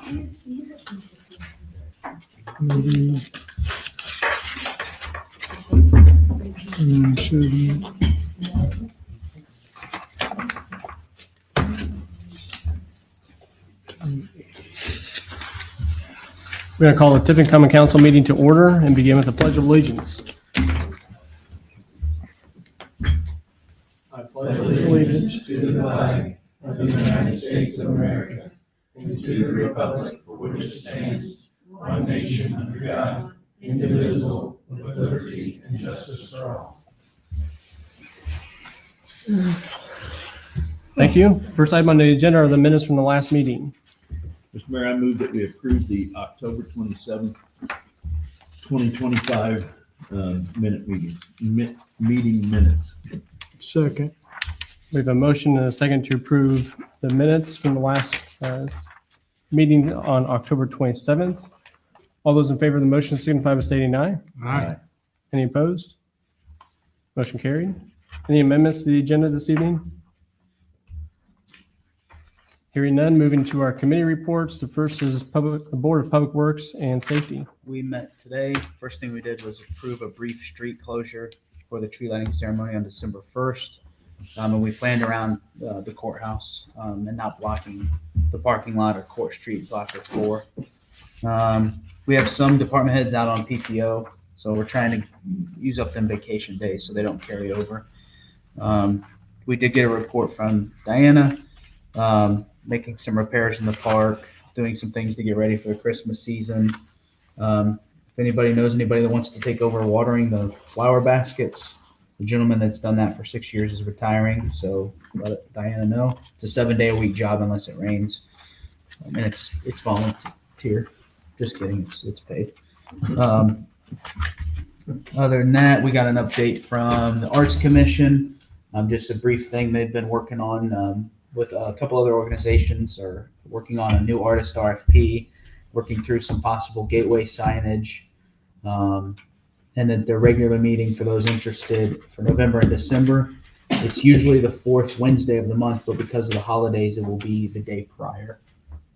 We're going to call the Tiffin Common Council meeting to order and begin with the Pledge of Allegiance. I pledge allegiance to the flag of the United States of America and to the republic for which it stands, one nation under God, indivisible, with liberty and justice for all. Thank you. First item on the agenda are the minutes from the last meeting. Mr. Mayor, I move that we approve the October 27th, 2025 meeting minutes. Second. We have a motion and a second to approve the minutes from the last meeting on October 27th. All those in favor of the motion signify by stating aye. Aye. Any opposed? Motion carried. Any amendments to the agenda this evening? Hearing none, moving to our committee reports. The first is the Board of Public Works and Safety. We met today. First thing we did was approve a brief street closure for the tree lighting ceremony on December 1st. And we planned around the courthouse and not blocking the parking lot or Court Street until after 4. We have some department heads out on PTO, so we're trying to use up them vacation days so they don't carry over. We did get a report from Diana, making some repairs in the park, doing some things to get ready for the Christmas season. If anybody knows anybody that wants to take over watering the flower baskets, the gentleman that's done that for 6 years is retiring, so let Diana know. It's a 7-day-a-week job unless it rains, and it's volunteer. Just kidding, it's paid. Other than that, we got an update from the Arts Commission. Just a brief thing they've been working on with a couple other organizations, are working on a new artist RFP, working through some possible gateway signage. And then their regular meeting for those interested for November and December. It's usually the 4th Wednesday of the month, but because of the holidays, it will be the day prior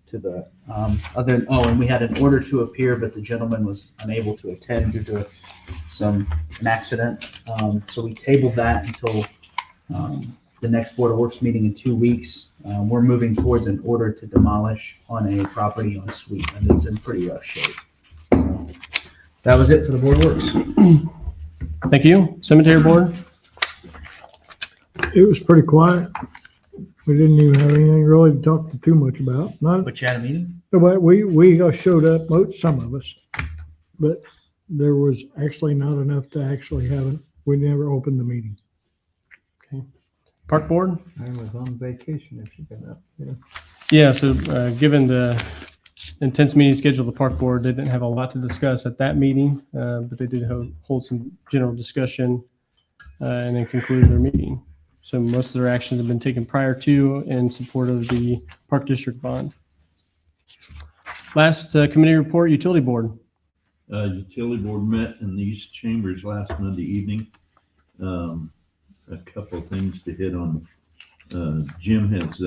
to the and we had an order to appear, but the gentleman was unable to attend due to an accident. So we tabled that until the next Board of Works meeting in 2 weeks. We're moving towards an order to demolish on a property on Sweet, and it's in pretty rough shape. That was it for the Board of Works. Thank you. Cemetery Board. It was pretty quiet. We didn't even have anything really to talk too much about. But you had a meeting? But we showed up, some of us, but there was actually not enough to actually have it. We never opened the meeting. Okay. Park Board. I was on vacation if you've been up there. Yeah, so given the intense meeting schedule of the Park Board, they didn't have a lot to discuss at that meeting, but they did hold some general discussion and then concluded their meeting. So most of their actions have been taken prior to in support of the Park District bond. Last committee report, Utility Board. Utility Board met in these chambers last Monday evening. A couple of things to hit on. Jim has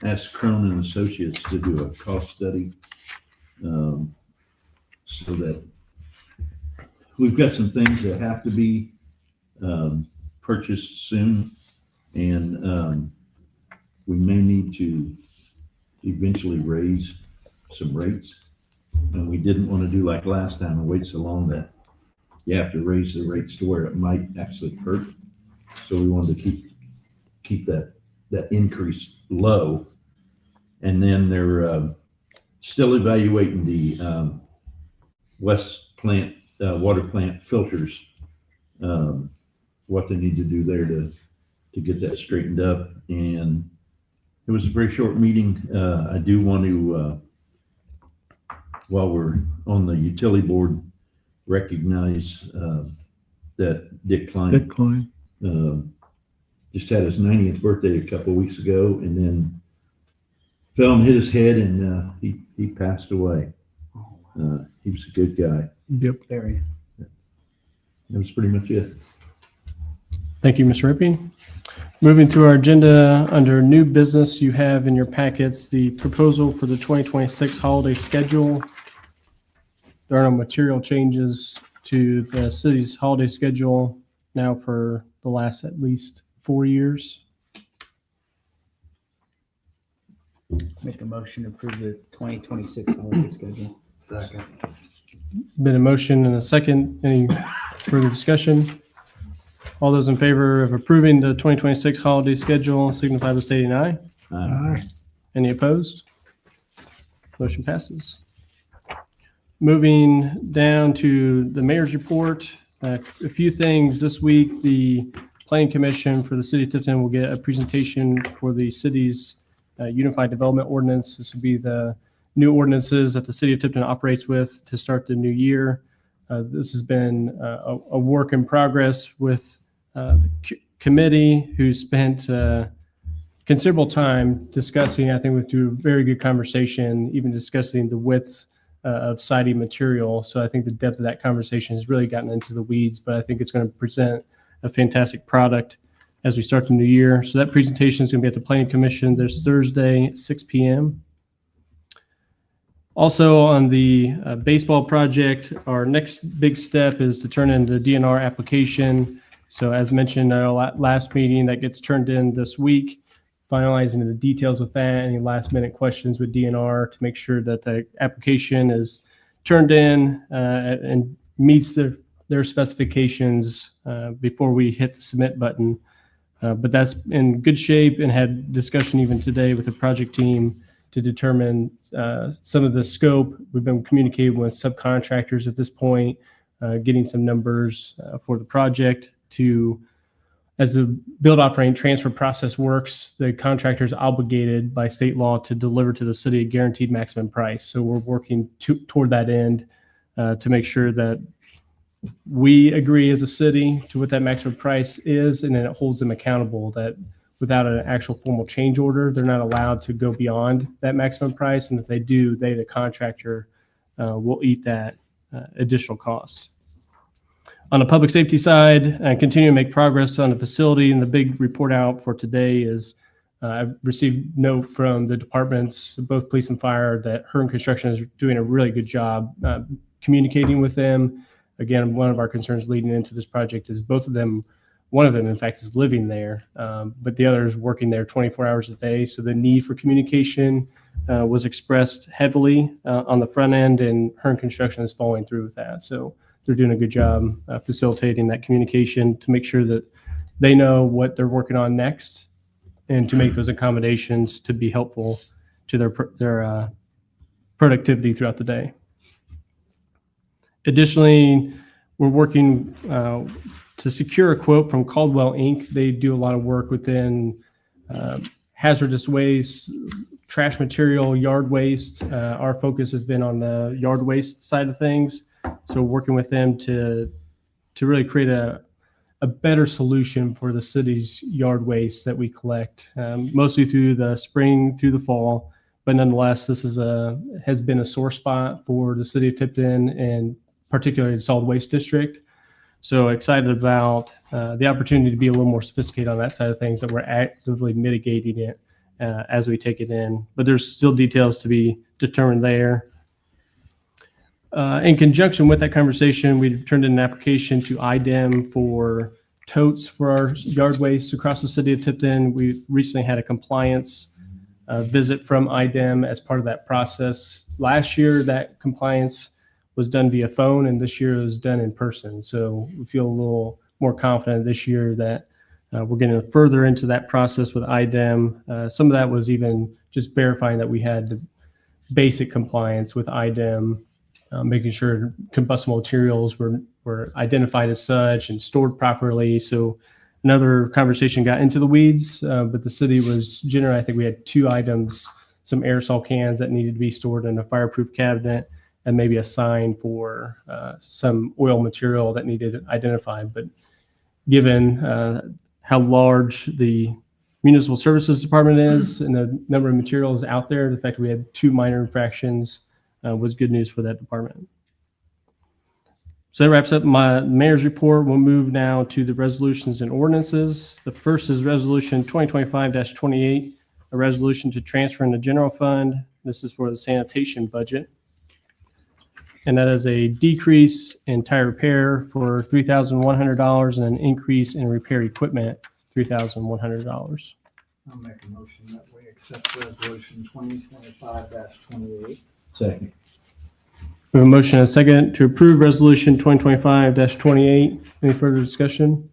asked Cronin Associates to do a cost study so that we've got some things that have to be purchased soon, and we may need to eventually raise some rates. And we didn't want to do like last time and wait so long that you have to raise the rates to where it might actually hurt. So we wanted to keep that increase low. And then they're still evaluating the West Plant water plant filters, what they need to do there to get that straightened up. And it was a very short meeting. I do want to, while we're on the utility board, recognize that Dick Klein just had his 90th birthday a couple of weeks ago, and then fell and hit his head, and he passed away. He was a good guy. Yep. Very. That was pretty much it. Thank you, Mr. Rippey. Moving to our agenda, under new business, you have in your packets the proposal for the 2026 holiday schedule. There are no material changes to the city's holiday schedule now for the last at least 4 years. Make a motion to approve the 2026 holiday schedule. Second. Been a motion and a second. Any further discussion? All those in favor of approving the 2026 holiday schedule signify by stating aye. Aye. Any opposed? Motion passes. Moving down to the mayor's report, a few things this week. The Planning Commission for the City of Tifton will get a presentation for the city's Unified Development Ordinance. This will be the new ordinances that the City of Tifton operates with to start the new year. This has been a work in progress with the committee, who spent considerable time discussing, I think we through a very good conversation, even discussing the widths of siding material. So I think the depth of that conversation has really gotten into the weeds, but I think it's going to present a fantastic product as we start the new year. So that presentation is going to be at the Planning Commission this Thursday at 6 p.m. Also on the baseball project, our next big step is to turn in the DNR application. So as mentioned in our last meeting, that gets turned in this week, finalizing the details with that, any last minute questions with DNR to make sure that the application is turned in and meets their specifications before we hit the submit button. But that's in good shape, and had discussion even today with the project team to determine some of the scope. We've been communicating with subcontractors at this point, getting some numbers for the project. As the build, operate, and transfer process works, the contractor is obligated by state law to deliver to the city a guaranteed maximum price. So we're working toward that end to make sure that we agree as a city to what that maximum price is, and then it holds them accountable that without an actual formal change order, they're not allowed to go beyond that maximum price. And if they do, the contractor, will eat that additional cost. On the public safety side, continue to make progress on the facility. And the big report out for today is I've received note from the departments, both police and fire, that Hearn Construction is doing a really good job communicating with them. Again, one of our concerns leading into this project is both of them, one of them, in fact, is living there, but the other is working there 24 hours a day. So the need for communication was expressed heavily on the front end, and Hearn Construction is following through with that. So they're doing a good job facilitating that communication to make sure that they know what they're working on next and to make those accommodations to be helpful to their productivity throughout the day. Additionally, we're working to secure a quote from Caldwell Inc. They do a lot of work within hazardous waste, trash material, yard waste. Our focus has been on the yard waste side of things. So working with them to really create a better solution for the city's yard waste that we collect, mostly through the spring, through the fall. But nonetheless, this has been a sore spot for the city of Tipton, and particularly the solid waste district. So excited about the opportunity to be a little more sophisticated on that side of things, that we're actively mitigating it as we take it in. But there's still details to be determined there. In conjunction with that conversation, we turned in an application to IDEM for totes for our yard waste across the city of Tipton. We recently had a compliance visit from IDEM as part of that process. Last year, that compliance was done via phone, and this year it was done in person. So we feel a little more confident this year that we're getting further into that process with IDEM. Some of that was even just verifying that we had the basic compliance with IDEM, making sure combustible materials were identified as such and stored properly. So another conversation got into the weeds, but the city was generous. I think we had 2 items, some aerosol cans that needed to be stored in a fireproof cabinet, and maybe a sign for some oil material that needed identified. But given how large the municipal services department is and the number of materials out there, the fact that we had 2 minor infractions was good news for that department. So that wraps up my mayor's report. We'll move now to the resolutions and ordinances. The first is Resolution 2025-28, a resolution to transfer in the general fund. This is for the sanitation budget. And that is a decrease in tire repair for $3,100 and an increase in repair equipment, $3,100. I'll make a motion that we accept resolution 2025-28. Second. We have a motion and a second to approve Resolution 2025-28. Any further discussion?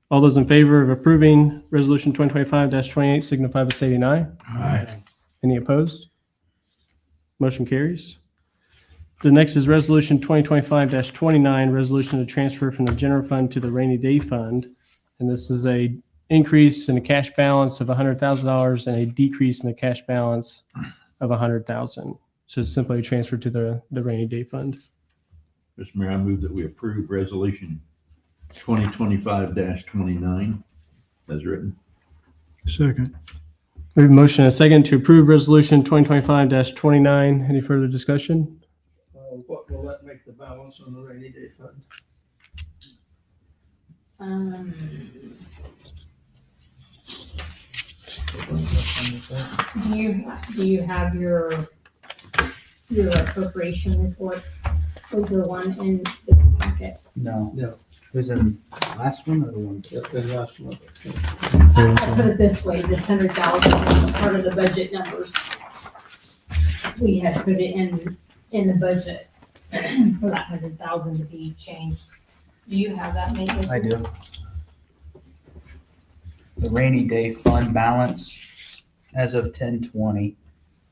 All those in favor of approving Resolution 2025-28 signify by stating aye. Aye. Any opposed? Motion carries. The next is Resolution 2025-29, resolution to transfer from the general fund to the rainy day fund. And this is a increase in the cash balance of $100,000 and a decrease in the cash balance of $100,000. So it's simply a transfer to the rainy day fund. Mr. Mayor, I move that we approve resolution 2025-29 as written. Second. We have a motion and a second to approve Resolution 2025-29. Any further discussion? What will that make the balance on the rainy day fund? Do you have your appropriation report? Was there one in this packet? No. No. It was in the last one or the one? The last one. I'll put it this way, this 100,000 is part of the budget numbers. We had put it in the budget for that 100,000 to be changed. Do you have that, Megan? I do. The rainy day fund balance as of 10/20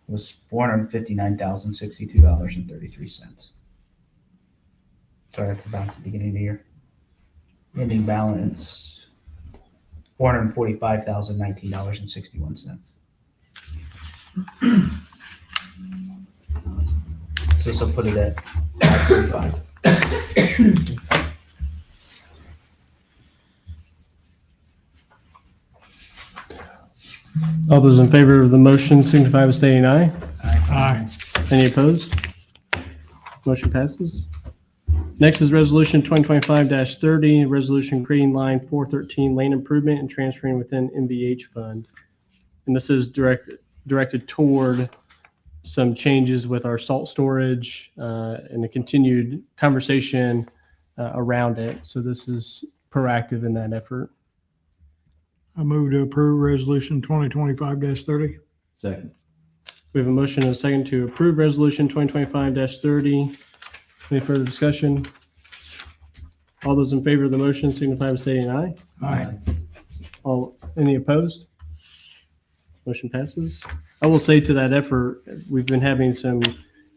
was $459,062.33. Sorry, that's the balance at the beginning of the year. Ending balance, $445,019.61. So this will put it at 535. All those in favor of the motion signify by saying aye. Aye. Any opposed? Motion passes. Next is Resolution 2025-30, resolution creating line 413 lane improvement and transferring within MVH fund. And this is directed toward some changes with our salt storage and the continued conversation around it. So this is proactive in that effort. I move to approve resolution 2025-30. Second. We have a motion and a second to approve Resolution 2025-30. Any further discussion? All those in favor of the motion signify by saying aye. Aye. Any opposed? Motion passes. I will say to that effort, we've been having some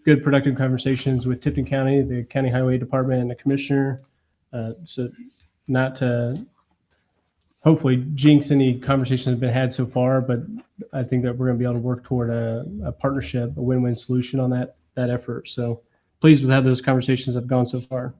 good productive conversations with Tipton County, the County Highway Department, and the Commissioner. So not to hopefully jinx any conversations that have been had so far, but I think that we're going to be able to work toward a partnership, a win-win solution on that effort. So pleased with how those conversations have gone so far.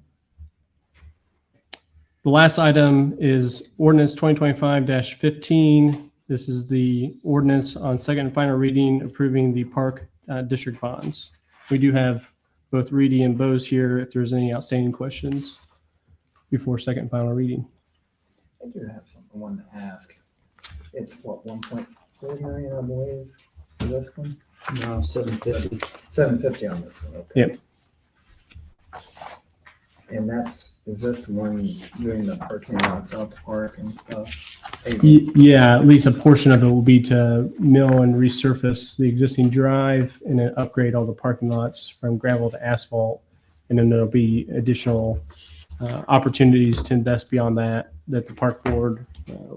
The last item is Ordinance 2025-15. This is the ordinance on second and final reading approving the park district bonds. We do have both Reedy and Bose here if there's any outstanding questions before second and final reading. I do have something I wanted to ask. It's what, 1.4 million, I believe, for this one? No, 750. 750 on this one, okay. Yep. And is this the one doing the parking lots out the park and stuff? Yeah, at least a portion of it will be to mill and resurface the existing drive and then upgrade all the parking lots from gravel to asphalt. And then there'll be additional opportunities to invest beyond that the park board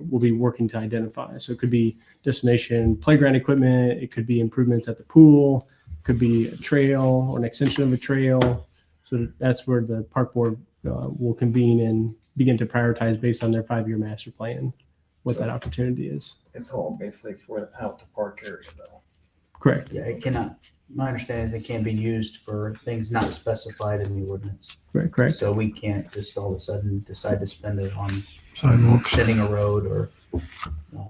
will be working to identify. So it could be destination playground equipment, it could be improvements at the pool, it could be a trail or an extension of a trail. So that's where the park board will convene and begin to prioritize based on their 5-year master plan what that opportunity is. It's all basically for the out the park area though. Correct. Yeah, it cannot, my understanding is it can't be used for things not specified in the ordinance. Correct. So we can't just all of a sudden decide to spend it on Sidewalks. extending a road or.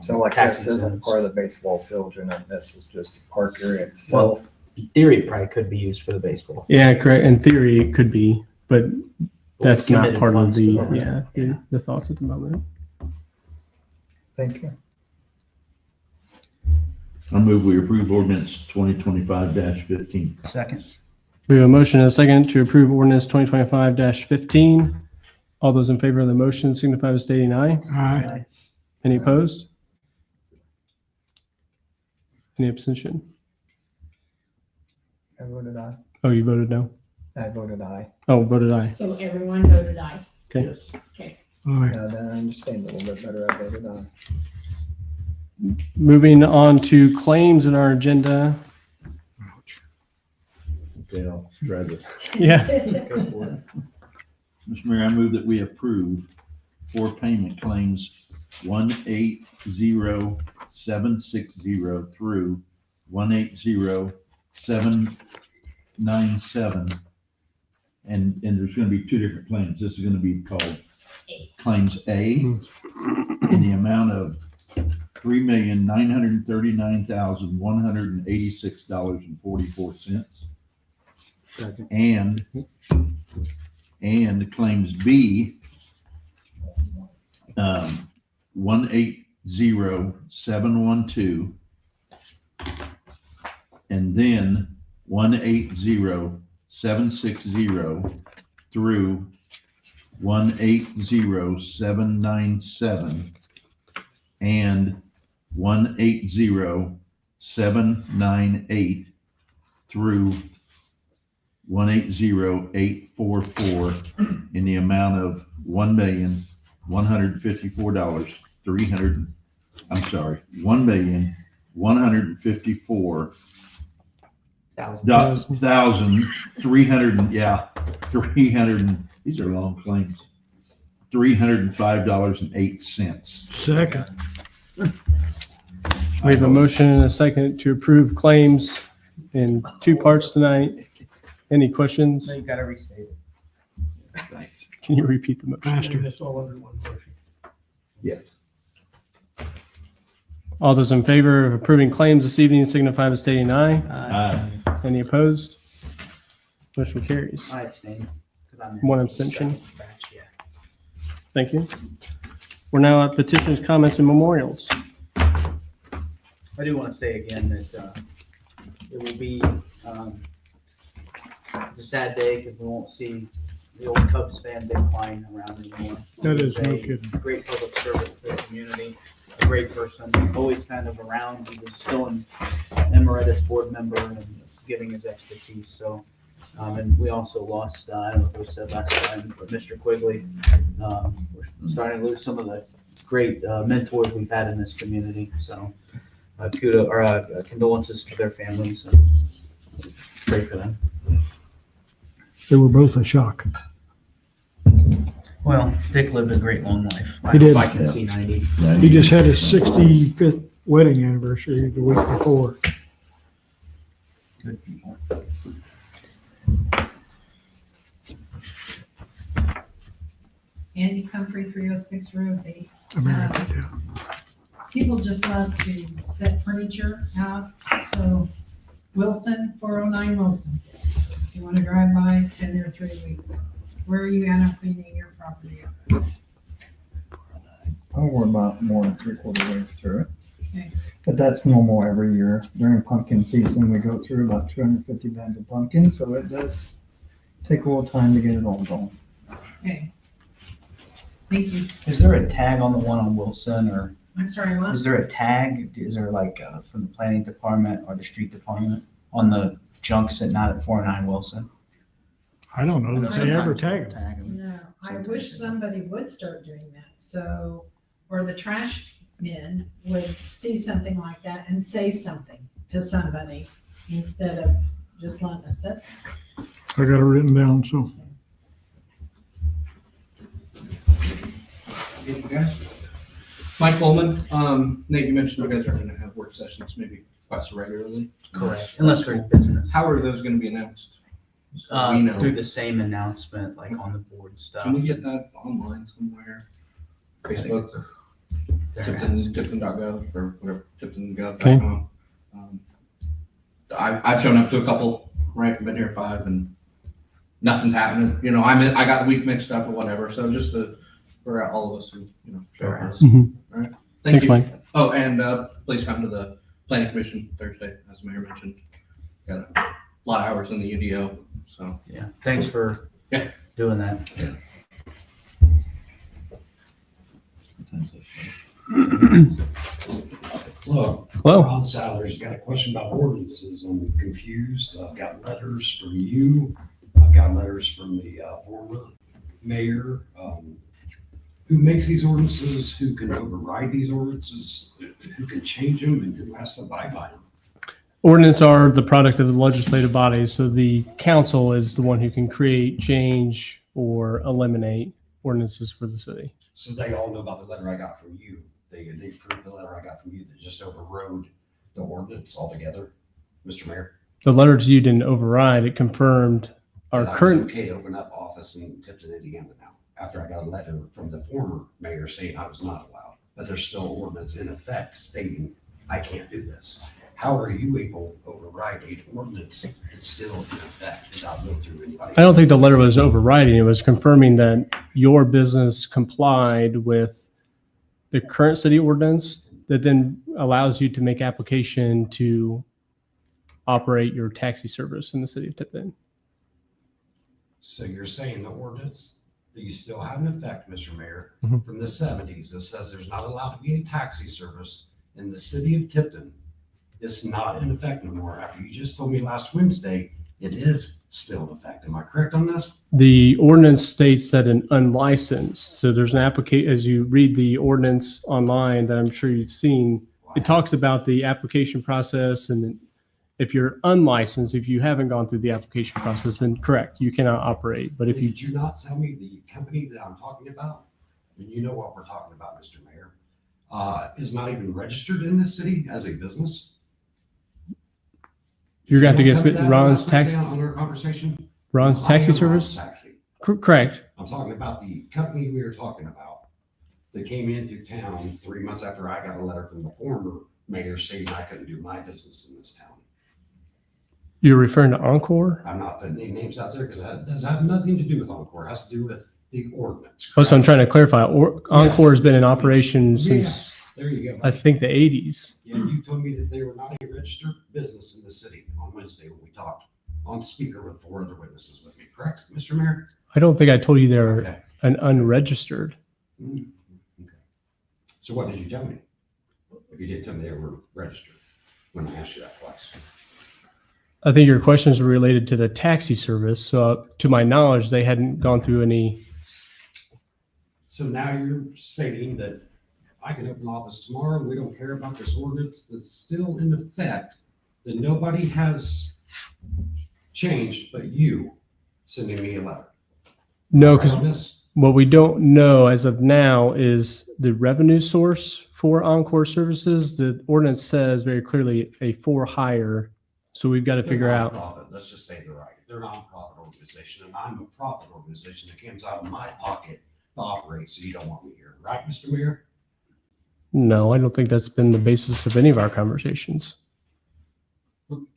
So like tax this isn't incentives. part of the baseball field, or not, this is just the park area itself. In theory, it probably could be used for the baseball. Yeah, correct. In theory, it could be. but that's not committed part of funds the, for it. the thoughts at the moment. Thank you. I move we approve ordinance 2025-15. Second. We have a motion and a second to approve ordinance 2025-15. All those in favor of the motion signify by stating aye. Aye. Any opposed? Any abstention? I voted aye. Oh, you voted no? I voted aye. Oh, voted aye. So everyone voted aye. Okay. Yes. Okay. Aye. Now that I understand a little bit better, I voted aye. Moving on to claims in our agenda. Ouch. Okay, I'll try to Yeah. go for it. Mr. Mayor, I move that we approve for payment claims 180760 through 180797. And there's going to be two different claims. This is going to be called Claims A in the amount of $3,939,186.44. Second. And claims B, 180712, and then 180760 through 180797, and 180798 through 180844 in the amount of $1,154,300. I'm sorry, $1,154,300. Yeah, 300. These are long claims. $305.08. Second. We have a motion and a second to approve claims in two parts tonight. Any questions? No, you gotta restate it. Thanks. Can you repeat the motion? Faster. This all under one motion. Yes. All those in favor of approving claims this evening signify by stating aye. Aye. Any opposed? Motion carries. I abstain. 'Cause I'm in One the abstention. second batch, yeah. Thank you. We're now at petitions, comments, and memorials. I do want to say again that it will be, it's a sad day because we won't see the old Cubs fan Big Klein around anymore. That He is was no a kidding. Great public servant for the community, a great person, always kind of around. He was still an emeritus board member and giving his expertise. So, and we also lost, I don't know if we said last time, but Mr. Quigley. We're starting to lose some of the great mentors we've had in this community. So, condolences to their families and pray for them. They were both a shock. Well, Dick lived a great long life. He did. I can see 90. He just had his 65th wedding anniversary the week before. Good people. Andy Comfrey, 306 Rosie. America, yeah. People just love to set furniture out, so Wilson, 409 Wilson. If you want to drive by, it's been there 3 weeks. Where are you at cleaning your property up? Oh, we're about more than 3/4 ways through it. Okay. But that's normal every year. During pumpkin season, we go through about 250 beds of pumpkins, so it does take a little time to get it all going. Okay. Thank you. Is there a tag on the one on Wilson, or I'm sorry, what? is there a tag? Is there like from the planning department or the street department on the junk sitting out at 409 Wilson? I don't know that they ever Sometimes tag they'll them. No, I Sometimes wish they don't. somebody would start doing that, so, or the trash men would see something like that and say something to somebody instead of just letting it sit. I got it written down, so. Thank you, guys. Mike Coleman, Nate, you mentioned you guys are gonna have work sessions maybe quite so regularly. Correct. Unless there's business. How are those gonna be announced? So we know. Through the same announcement, like on the board and stuff. Can we get that online somewhere? Facebook, There it is. Tipton.gov or whatever, tiptongov.com. I've shown up to a couple, right, been here 5 and nothing's happening. You know, I got the week mixed up or whatever. So just for all of us who, show up. Mhm. All right. Thanks, you. Mike. Oh, and please come to the planning commission Thursday, as the mayor mentioned. Got a lot of hours in the UDO. So Yeah, thanks for Yeah. doing that. Look, Hello. Ron Salers, got a question about ordinances. I'm confused. I've got letters from you. I've got letters from the former mayor. Who makes these ordinances? Who can override these ordinances? Who can change them and who has to abide by them? Ordinance are the product of the legislative bodies, so the council is the one who can create, change, or eliminate ordinances for the city. So they all know about the letter I got from you. They approved the letter I got from you that just overrode the ordinance altogether, Mr. Mayor. The letter to you didn't override, it confirmed our That I was current, okay to open up office in Tipton, Indiana now, after I got a letter from the former mayor saying I was not allowed, but there's still ordinance in effect stating I can't do this. How are you able to override an ordinance that's still in effect without going through anybody? I don't think the letter was overriding, it was confirming that your business complied with the current city ordinance that then allows you to make application to operate your taxi service in the city of Tipton. So you're saying the ordinance that you still have in effect, Mr. Mayor, Mhm. from the 70s that says there's not allowed to be a taxi service in the city of Tipton is not in effect anymore. After you just told me last Wednesday, it is still in effect. Am I correct on this? The ordinance states that an unlicensed, so there's an application, as you read the ordinance online that I'm sure you've seen, it talks about the application process, and if you're unlicensed, if you haven't gone through the application process, then correct, you cannot operate. But if you, Did you not tell me the company that I'm talking about, and you know what we're talking about, Mr. Mayor, is not even registered in this city as a business? you're going to Did you have not to tell get me that Ron's last tax, Wednesday on our conversation? Ron's I taxi am service? Ron's Taxi. Correct. I'm talking about the company we were talking about that came into town 3 months after I got a letter from the former mayor saying I couldn't do my business in this town. You're referring to Encore? I'm not putting any names out there because that does have nothing to do with Encore. It has to do with the ordinance. Oh, so I'm correct? trying to clarify. Encore has been in operation Yeah, since, there you go. I think, the 80s. Yeah, you told me that they were not a registered business in the city on Wednesday when we talked on speaker with 4 other witnesses with me, correct, Mr. Mayor? I don't think I told you they're Okay. an unregistered. Mm, okay. So what did you tell me? If you didn't tell me they were registered when I asked you that twice. I think your questions are related to the taxi service. So to my knowledge, they hadn't gone through any. So now you're stating that I can open office tomorrow, we don't care about this ordinance that's still in effect, that nobody has changed but you sending me a letter. No, Right because on this? what we don't know as of now is the revenue source for Encore services. The ordinance says very clearly a for hire. So we've got to figure They're out. nonprofit. Let's just say they're right. They're a nonprofit organization, and I'm a profit organization that comes out of my pocket to operate, so you don't want me here, right, Mr. Mayor? No, I don't think that's been the basis of any of our conversations.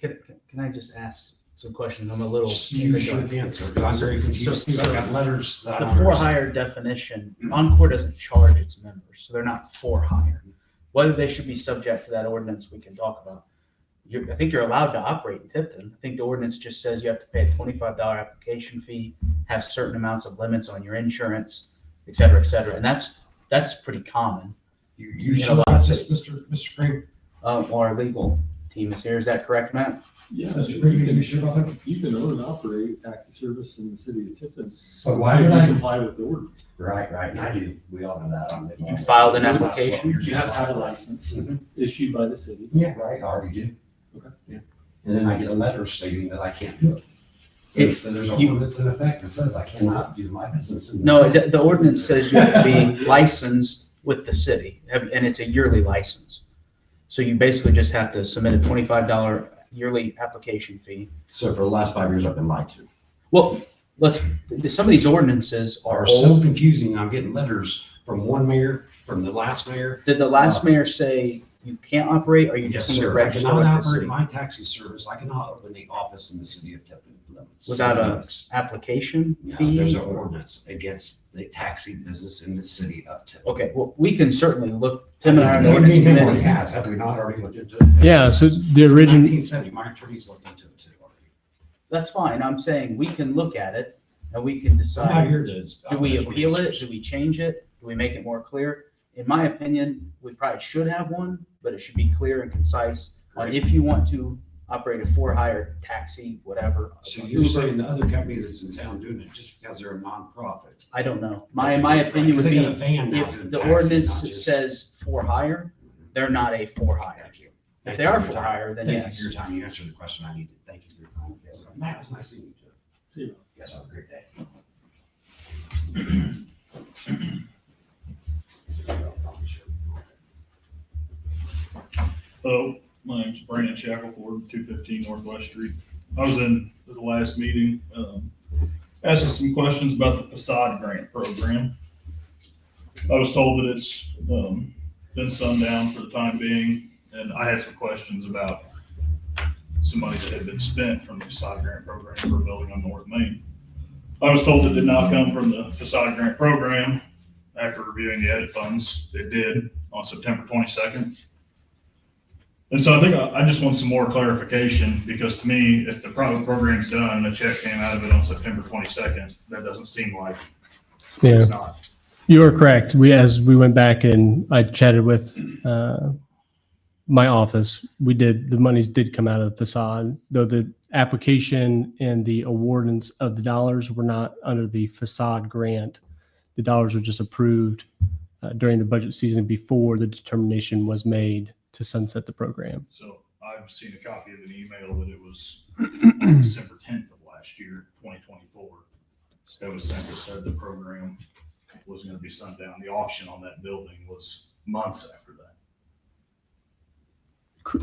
Can I just ask some questions? I'm a little. You should answer, because I'm very confused. So- I've got letters that I The don't for understand. hire definition, Encore doesn't charge its members, so they're not for hire. Whether they should be subject to that ordinance, we can talk about. I think you're allowed to operate in Tipton. I think the ordinance just says you have to pay a $25 application fee, have certain amounts of limits on your insurance, et cetera, et cetera. And that's pretty common. You in a should lot of not just, cities. Mr. Kramer. Our legal team is here. Is that correct, Matt? Yeah, Mr. Green, you sure about that? you can own and operate taxi service in the city of Tipton. So why did I- comply with the ordinance? Right, and I do. We all know that. You filed an application? You have to have a license issued by the city. Yeah, right, I already do. Okay. Yeah. And then I get a letter stating that I can't do it. If There's an you- ordinance in effect that says I cannot do my business. in No, the the ordinance says you have to be licensed with the city, and it's a yearly license. So you basically just have to submit a $25 yearly application fee. So for the last 5 years, I've been lied to. Well, some of these ordinances Are are so old. confusing. I'm getting letters from one mayor, from the last mayor. Did the last mayor say you can't operate, or you Yes, just need to sir. I register cannot with the operate city? my taxi service. I cannot open the office in the city of Tipton. Without city a limits. application No, fee? there's an ordinance against the taxi business in the city of Tiffin. Okay, well, we can certainly look, Tim and I are on the Maybe ordinance he already committee. has, have we not already looked into it? Yeah, so the original, 1970, my attorney's looked into it too already. That's fine. I'm saying we can look at it and we can I'm not decide, here to. do we appeal it? Do we change it? Do we make it more clear? In my opinion, we probably should have one, but it should be clear and concise on if you want to operate a for-hire taxi, whatever. So you're saying the other company that's in town doing it just because they're a nonprofit? I don't know. My opinion would They be, got a van now if doing the taxi, ordinance not just- says for hire, they're not a for hire. Thank you. If Thank they you are for for your time. hire, then Thank you yes. for your time. You answered the question I needed. Thank you for your time. Matt, it's nice seeing you. See you. Yes, have a great day. Hello, my name's Brandon Shackelford, 215 Northwest Street. I was in the last meeting, asking some questions about the facade grant program. I was told that it's been sundown for the time being, and I had some questions about some money that had been spent from the facade grant program for a building on North Main. I was told it did not come from the facade grant program. After reviewing the edit funds, it did on September 22nd. And so I think I just want some more clarification, because to me, if the private program's done, the check came out of it on September 22nd, that doesn't seem like yeah, it's not. you are correct. As we went back and I chatted with my office, the monies did come out of the facade, though the application and the awardance of the dollars were not under the facade grant. The dollars were just approved during the budget season before the determination was made to sunset the program. So I've seen a copy of an email that it was December 10th of last year, 2024. That was sent that said the program was going to be shut down. The auction on that building was months after that.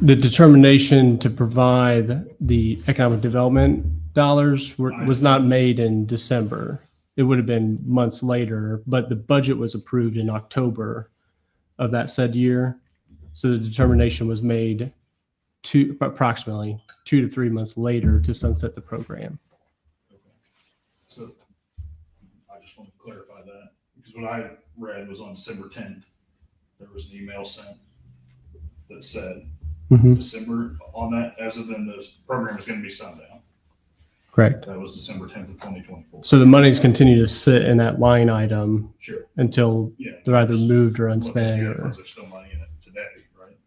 The determination to provide the economic development dollars was not made in December. It would have been months later, but the budget was approved in October of that said year. So the determination was made approximately 2 to 3 months later to sunset the program. Okay. So I just want to clarify that, because what I read was on December 10th, there was an email sent that said December on that, as of then, the program is going to be sundown. Correct. That was December 10th of 2024. So the monies continue to sit in that line item Sure. until Yeah. they're either moved or Well, unspent. yeah, Or because there's still money in it today, right?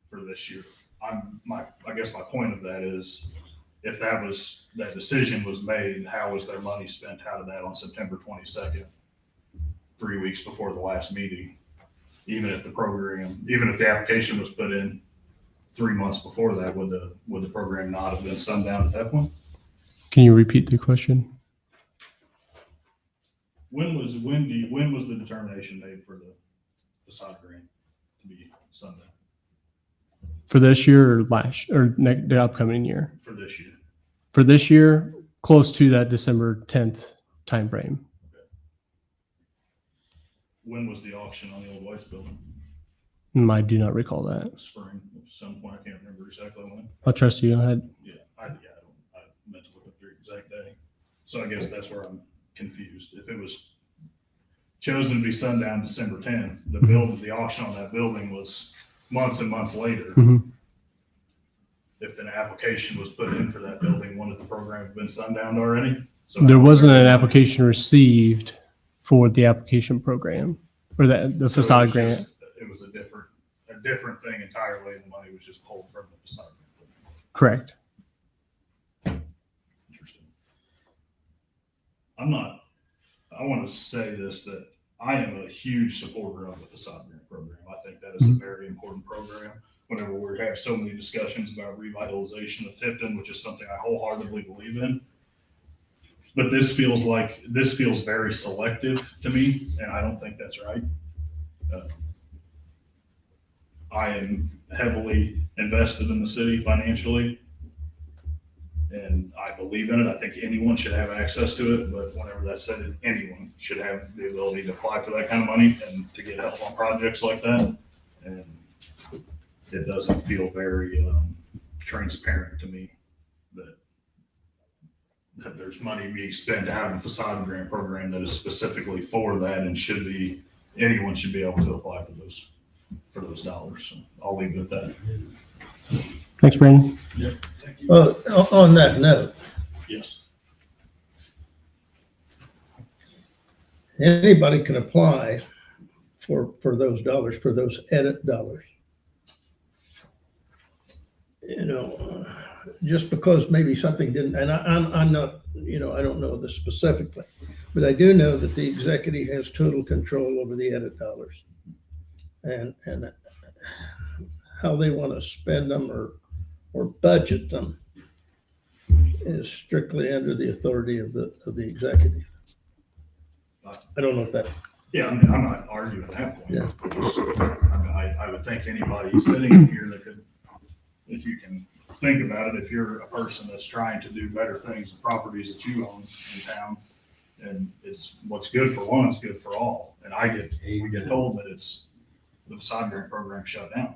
For this year. I guess my point of that is, if that decision was made, how was their money spent out of that on September 22nd, 3 weeks before the last meeting? Even if the application was put in 3 months before that, would the program not have been sundown at that point? Can you repeat the question? When was the determination made for the facade grant to be sundown For this year or the upcoming year? for this year? For this year, close to that December 10th timeframe. When was the auction on the old White's building? I do not recall that. Spring at some point. I can't remember exactly when. I'll trust you. I I meant to look up the exact day. So I guess that's where I'm confused. If it was chosen to be sundown December 10th, the auction on that building was months and months later. Mhm. If an application was put in for that building, wouldn't the program have been sundown already? So There wasn't an application received for the application program or the facade grant. It was a different thing entirely, and the money was just pulled from the facade grant. Correct. Interesting. I want to say this, that I am a huge supporter of the facade grant program. I think that is a very important program. Whenever we have so many discussions about revitalization of Tipton, which is something I wholeheartedly believe in. But this feels very selective to me, and I don't think that's right. I am heavily invested in the city financially, and I believe in it. I think anyone should have access to it, but whenever that's said, anyone should have the ability to apply for that kind of money and to get help on projects like that. And it doesn't feel very transparent to me that that there's money being spent to have a facade grant program that is specifically for that and anyone should be able to apply for those dollars. So I'll leave it at that. Thanks, Brandon. Well, on that note, Yes. anybody can apply for those dollars, for those edit dollars. You know, just because maybe something didn't, and I'm not, you know, I don't know this specifically, but I do know that the executive has total control over the edit dollars. And how they want to spend them or budget them is strictly under the authority of the executive. I don't know if that. Yeah, I mean, I'm not arguing that point. Yeah. I would think anybody sitting in here that could, if you can think about it, if you're a person that's trying to do better things with properties that you own in town, and it's what's good for one is good for all. And we get told that the facade grant program shut down.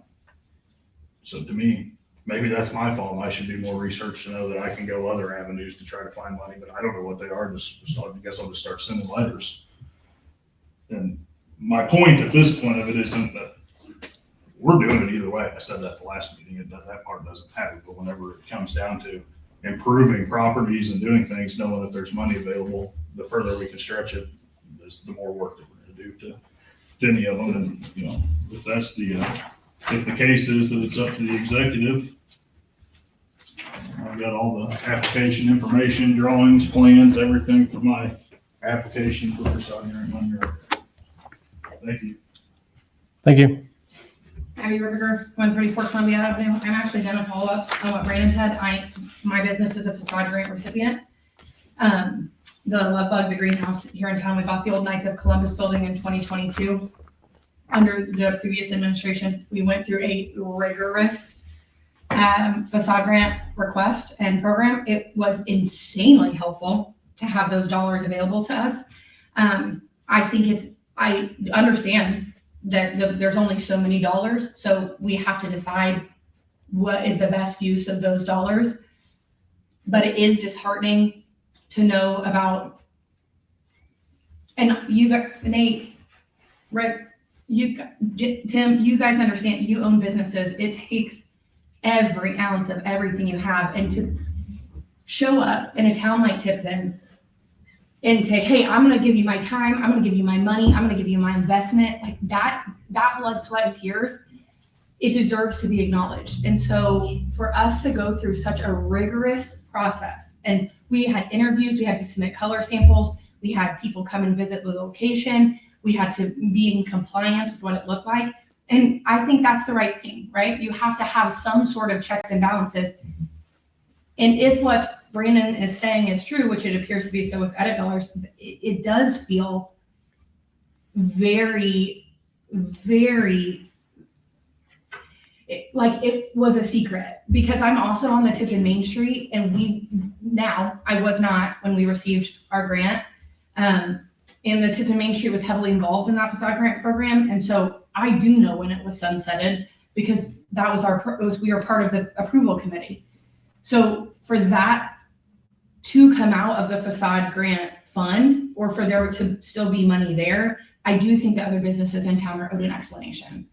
So to me, maybe that's my fault. I should do more research to know that I can go other avenues to try to find money, but I don't know what they are. I guess I'll just start sending letters. And my point at this point of it isn't that we're doing it either way. I said that the last meeting, and that part doesn't happen. But whenever it comes down to improving properties and doing things, knowing that there's money available, the further we can stretch it, the more work that we're going to do to any of them. And you know, if that's if the case is that it's up to the executive, I've got all the application information, drawings, plans, everything for my application for facade grant money. Thank you. Thank you. Abby Riviger, 134 Columbia Avenue. I'm actually going to follow up on what Brandon said. My business is a facade grant recipient. The Love Bug, the greenhouse here in town, we bought the old Knights of Columbus building in 2022. Under the previous administration, we went through a rigorous facade grant request and program. It was insanely helpful to have those dollars available to us. I understand that there's only so many dollars, so we have to decide what is the best use of those dollars. But it is disheartening to know about, and you got Nate, Rick, Tim, you guys understand, you own businesses. It takes every ounce of everything you have, and to show up in a town like Tipton and say, hey, I'm going to give you my time, I'm going to give you my money, I'm going to give you my investment, like that blood, sweat, and tears, it deserves to be acknowledged. And so for us to go through such a rigorous process, and we had interviews, we had to submit color samples, we had people come and visit the location, we had to be in compliance with what it looked like. And I think that's the right thing, right? You have to have some sort of checks and balances. And if what Brandon is saying is true, which it appears to be so with edit dollars, it does feel very, very like it was a secret, because I'm also on the Tipton Main Street, and I was not when we received our grant. And the Tipton Main Street was heavily involved in that facade grant program. And so I do know when it was sunsetted, because that was we were part of the approval committee. So for that to come out of the facade grant fund, or for there to still be money there, I do think that other businesses in town are owed an explanation.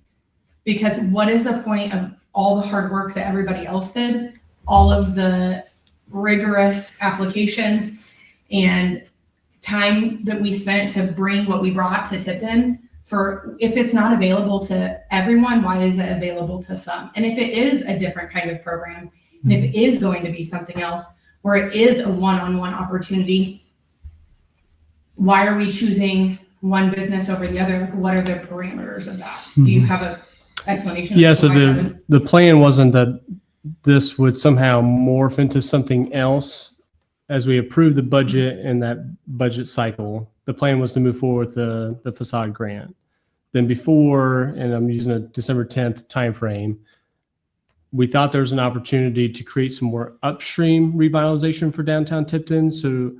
Because what is the point of all the hard work that everybody else did, all of the rigorous applications and time that we spent to bring what we brought to Tipton, if it's not available to everyone, why is it available to some? And if it is a different kind of program, and if it is going to be something else, where it is a one-on-one opportunity, why are we choosing one business over the other? What are the parameters of that? Do you have an explanation? Yeah, so the plan wasn't that this would somehow morph into something else as we approved the budget in that budget cycle. The plan was to move forward with the facade grant. Then before, and I'm using a December 10th timeframe, we thought there was an opportunity to create some more upstream revitalization for downtown Tipton. So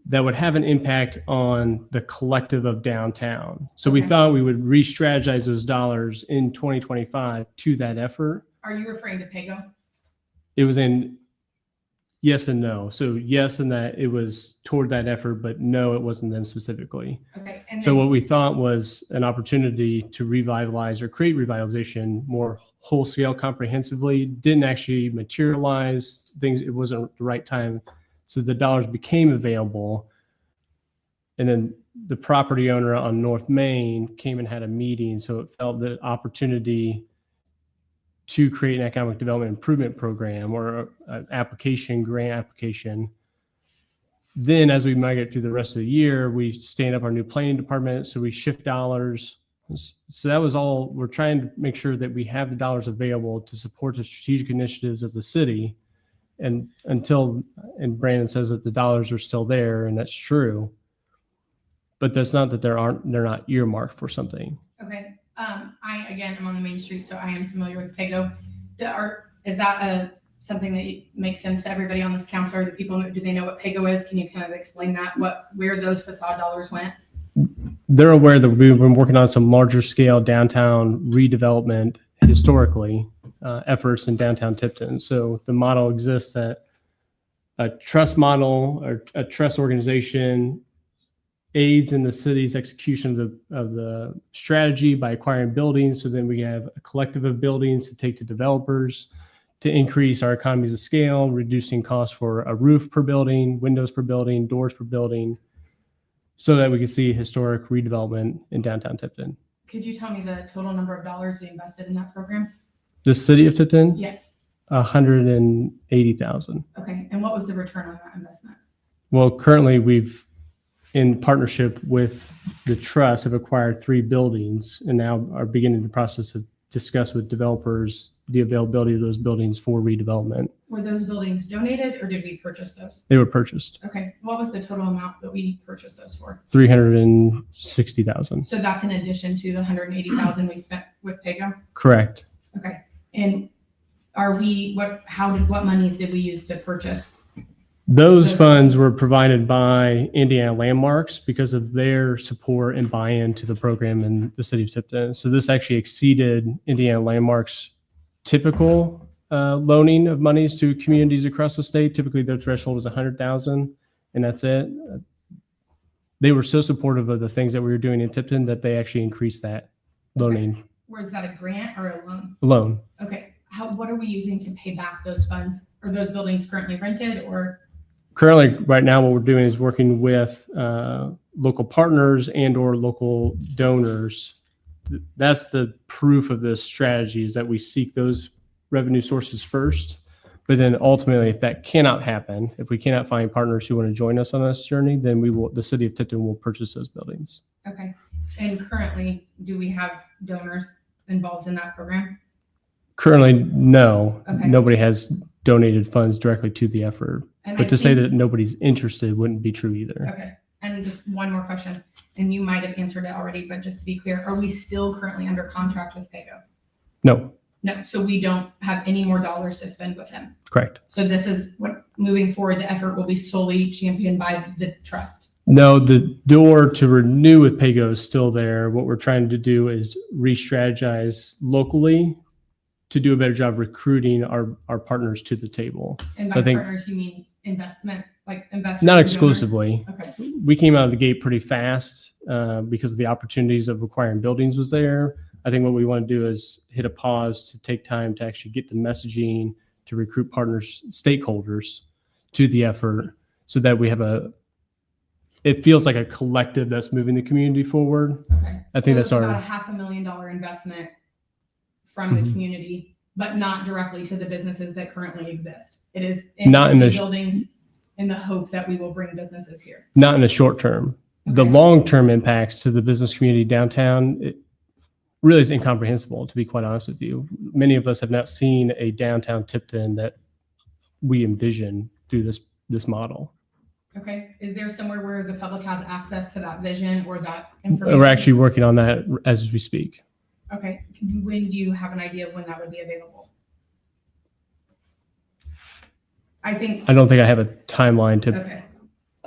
that would have an impact on the collective of downtown. So we thought we would re-strategize those dollars in 2025 to that effort. Are you referring to PAYGO? It was in Yes and no. So yes, in that it was toward that effort, but no, it wasn't them specifically. Okay. And So then, what we thought was an opportunity to revitalize or create revitalization more whole scale comprehensively didn't actually materialize things. It wasn't the right time. So the dollars became available. And then the property owner on North Main came and had a meeting. So it felt the opportunity to create an economic development improvement program or an application, grant application. Then as we migrate through the rest of the year, we stand up our new planning department. So we shift dollars. So that was all. We're trying to make sure that we have the dollars available to support the strategic initiatives of the city. And Brandon says that the dollars are still there, and that's true. But that's not that they're not earmarked for something. okay. I, again, am on the main street, so I am familiar with PAYGO. Is that something that makes sense to everybody on this council, or the people, do they know what PAYGO is? Can you kind of explain that, where those facade dollars went? They're aware that we've been working on some larger scale downtown redevelopment historically efforts in downtown Tipton. So the model exists that a trust model or a trust organization aids in the city's execution of the strategy by acquiring buildings. So then we have a collective of buildings to take to developers to increase our economies of scale, reducing costs for a roof per building, windows per building, doors per building, so that we can see historic redevelopment in downtown Tipton. Could you tell me the total number of dollars we invested in that program? The city of Tipton, Yes. 180,000. Okay. And what was the return on that investment? Well, currently we've, in partnership with the trust, have acquired 3 buildings and now are beginning the process of discuss with developers the availability of those buildings for redevelopment. Were those buildings donated, or did we purchase those? They were purchased. Okay. What was the total amount that we purchased those for? 360,000. So that's in addition to the 180,000 we spent with PAYGO? Correct. Okay. And what monies did we use to purchase? Those funds were provided by Indiana Landmarks because of their support and buy-in to the program in the city of Tipton. So this actually exceeded Indiana Landmarks' typical loaning of monies to communities across the state. Typically, their threshold is 100,000, and that's it. They were so supportive of the things that we were doing in Tipton that they actually increased that loaning. Was that a grant or a loan? Loan. Okay. What are we using to pay back those funds? Are those buildings currently rented, or? Currently, right now, what we're doing is working with local partners and or local donors. That's the proof of this strategy, is that we seek those revenue sources first. But then ultimately, if that cannot happen, if we cannot find partners who want to join us on this journey, then the city of Tipton will purchase those buildings. Okay. And currently, do we have donors involved in that program? Currently, no. Okay. Nobody has donated funds directly to the effort. And But to say that nobody's interested wouldn't be true either. Okay. And just one more question, and you might have answered it already, but just to be clear, are we still currently under contract with PAYGO? No, No, so we don't have any more dollars to spend with him. correct. So this is what, moving forward, the effort will be solely championed by the trust. No, the door to renew with PAYGO is still there. What we're trying to do is re-strategize locally to do a better job recruiting our partners to the table. And So by I think partners, you mean investment, like investors? not and donors? exclusively. Okay. We came out of the gate pretty fast because of the opportunities of acquiring buildings was there. I think what we want to do is hit a pause to take time to actually get the messaging, to recruit partners, stakeholders to the effort so that we have it feels like a collective that's moving the community forward. Okay. I think So that's it's our, about $500,000 investment from the Mhm. community, but not directly to the businesses that currently exist. It is Not in the buildings in the hope that we will bring businesses here. not in the short term. The Okay. long-term impacts to the business community downtown, it really is incomprehensible, to be quite honest with you. Many of us have not seen a downtown Tipton that we envision through this model. Okay. Is there somewhere where the public has access to that vision or that information? We're actually working on that as we speak. Okay. When do you have an idea of when that would be available? I think, I don't think I have a timeline to, okay.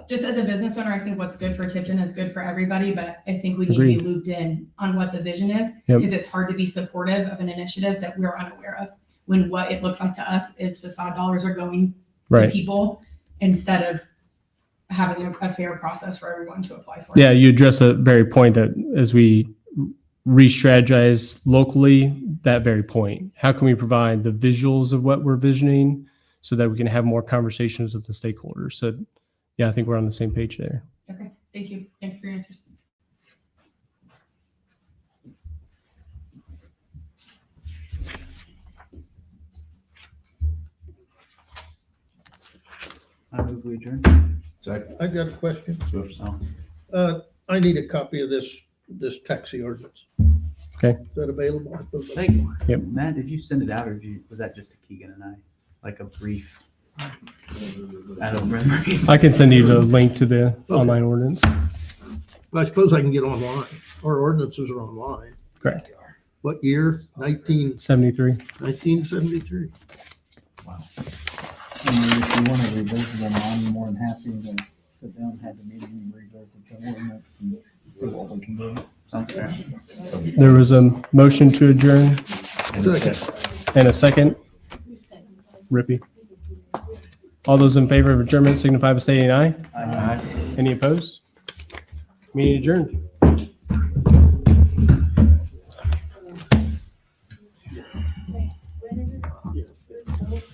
Just as a business owner, I think what's good for Tipton is good for everybody, but I think we need to be Agreed. looped in on what the vision is, Yep. because it's hard to be supportive of an initiative that we're unaware of when what it looks like to us is facade dollars are going Right. people instead of having a fair process for everyone to apply for. Yeah, you address a very point that as we re-strategize locally, that very point. How can we provide the visuals of what we're visioning so that we can have more conversations with the stakeholders? So yeah, I think we're on the same page there. Okay, thank you. Thank you for your answers. I move we adjourn. I've got a question. Oh, I need a copy of this taxi ordinance. Okay. Is that available? I suppose I- thank you. Yep. Matt, did you send it out or was that just to Keegan and I? Like a brief? I don't remember. I can send you the link to the online ordinance. I suppose I can get online. Our ordinances are online. Correct. What year? 73. 1973. If you want to revisit them, I'm more than happy to sit down, have a meeting and revisit the ordinance and see what we can do. Sounds fair. There was a motion to adjourn Second. and a second. Rippy. All those in favor of adjournment signify by stating aye. Aye. Any opposed? Meeting adjourned. Yes.